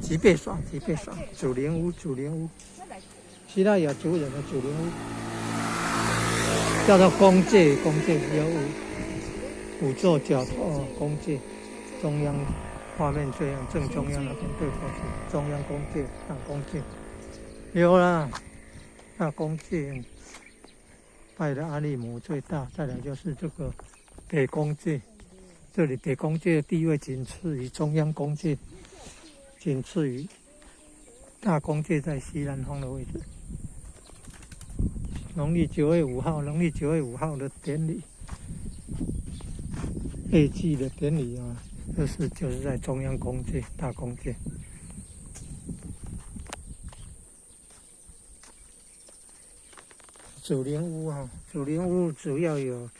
吉贝爽，祖灵屋，希腊雅族人的祖灵屋，叫做公界，有5座角头公界，中央画面这样，正中央那边对过去，中央公界，大公界，有啦，大公界。拜的阿里姆最大，再来就是这个北宫界，这里北宫界的地位仅次于中央宫界，仅次于大宫界在西南方的位置。农历9月5号的典礼，夜祭的典礼啊，就是在中央宫界、大宫界。祖灵屋啊，祖灵屋主要有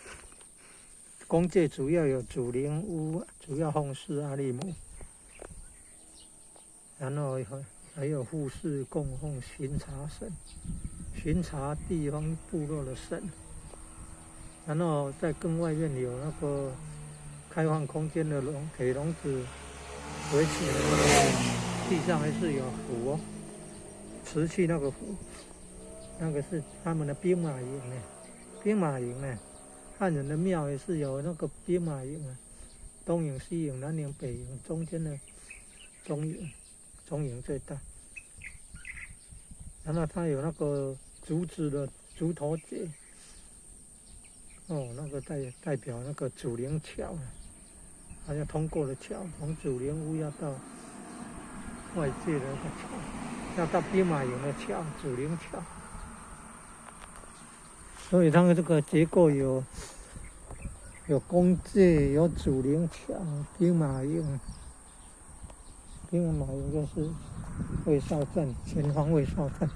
宫界，主要有祖灵屋，主要奉祀阿里姆，然后还有护士供奉巡查神，巡查地方部落的神，然后在更外面有那个开放空间的铁笼子围起来，地上还是有符哦，瓷器那个符。那个是他们的兵马营呢，汉人的庙也是有那个兵马营啊，东营、西营、南营、北营，中间的中营最大。然后它有那个竹子的竹头节，那个代表那个祖灵桥啊，好像通过了桥，从祖灵屋要到外界的那个桥，要到兵马营的桥，祖灵桥。所以它的这个结构有宫界，有祖灵桥、兵马营就是卫哨站，前方卫哨站。